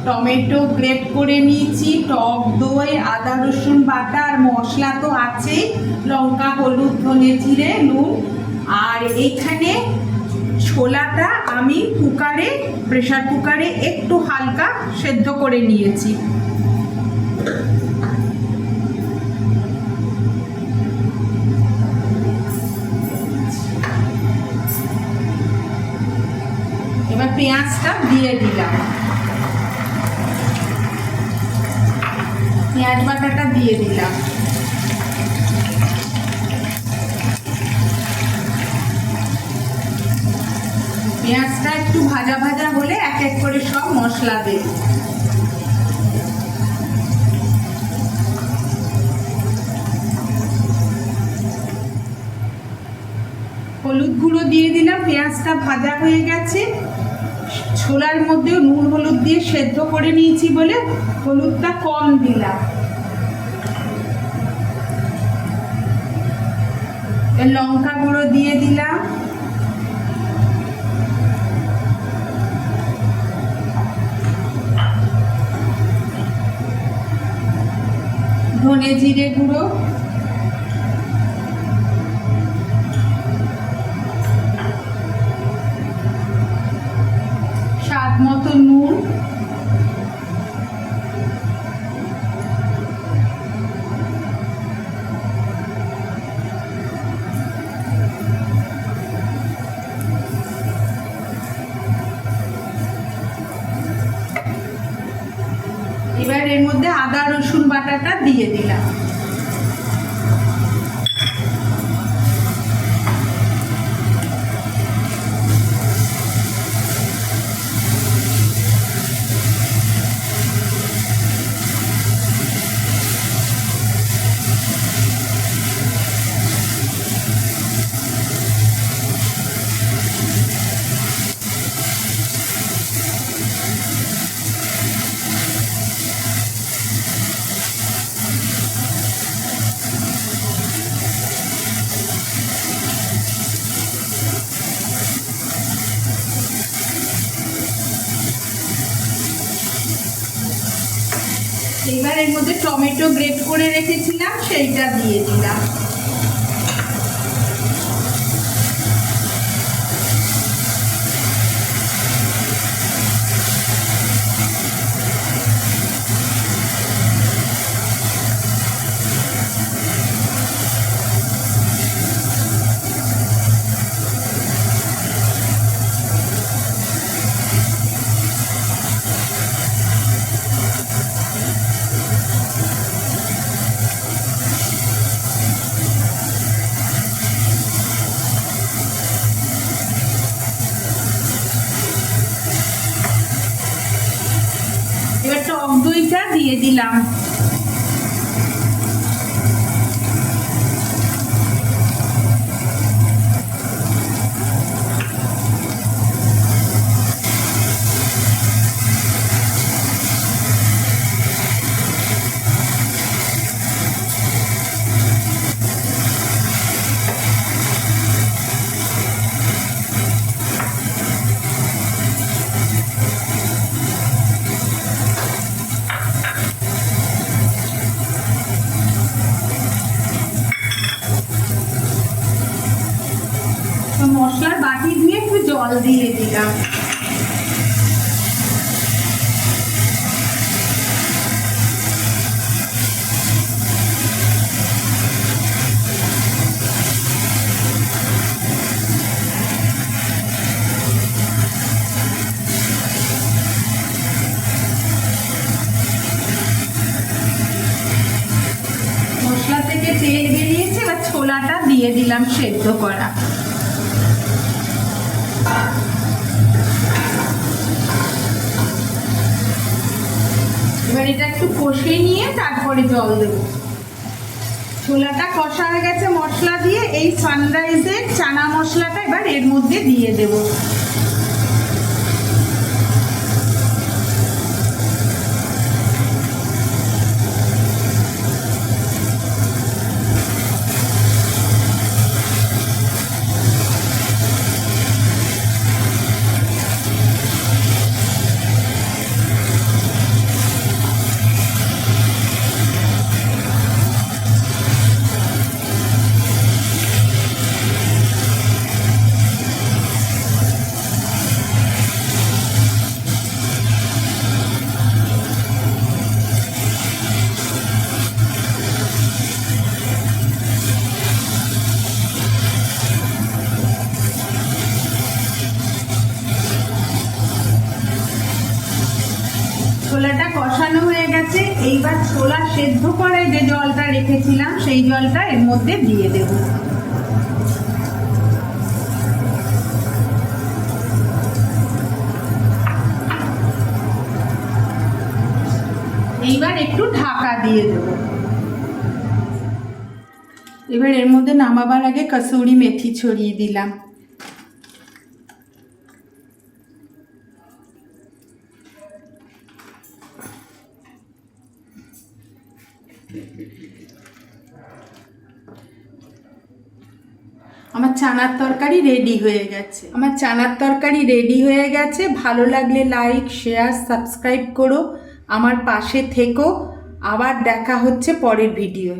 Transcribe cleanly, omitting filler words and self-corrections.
Tomato great করে নিয়েছি, টক দই, আদা রসুন বাটা আর মশলা তো আছেই, লঙ্কা হলুদ ধনে জিরে নুন। আর এইখানে ছোলাটা আমি প্রেসার কুকারে একটু হালকা সেদ্ধ করে নিয়েছি। এবার পেঁয়াজটা দিয়ে দিলাম, পেঁয়াজ বাটাটা দিয়ে দিলাম। পেঁয়াজটা একটু ভাজা ভাজা হলে এক এক করে সব মশলা দেব। হলুদ গুঁড়ো দিয়ে দিলাম, পেঁয়াজটা ভাজা হয়ে গেছে। ছোলার মধ্যেও নুন হলুদ দিয়ে সেদ্ধ করে নিয়েছি বলে হলুদটা কম দিলাম। লঙ্কা গুঁড়ো দিয়ে দিলাম, ধনে জিরে গুঁড়ো, স্বাদ মতো নুন, এবার এর মধ্যে আদা রসুন বাটাটা দিয়ে দিলাম। এবার এর মধ্যে টমেটো গ্রেট করে রেখেছিলাম সেইটা দিয়ে দিলাম। এবার টক দইটা দিয়ে দিলাম। মশলার বাটি দিয়ে একটু জল দিয়ে দিলাম। মশলা থেকে তেল বেরিয়েছে, এবার ছোলাটা দিয়ে দিলাম সেদ্ধ করা। এবার এটা একটু কষিয়ে নিয়ে তারপরে জল দেব। ছোলাটা কষা হয়ে গেছে মশলা দিয়ে, এই সানরাইজের চানা মশলাটা এবার এর মধ্যে দিয়ে দেব। এইবার ছোলা সেদ্ধ করে যে জলটা রেখেছিলাম সেই জলটা এর মধ্যে দিয়ে দেব। এইবার একটু ঢাকা দিয়ে দেব। এবার এর মধ্যে নামাবার আগে কসুরি মেথি ছড়িয়ে দিলাম। আমার চানার তরকারি রেডি হয়ে গেছে। ভালো লাগলে লাইক, শেয়ার, সাবস্ক্রাইব করো, আমার পাশে থেকো। আবার দেখা হচ্ছে পরের ভিডিওয়।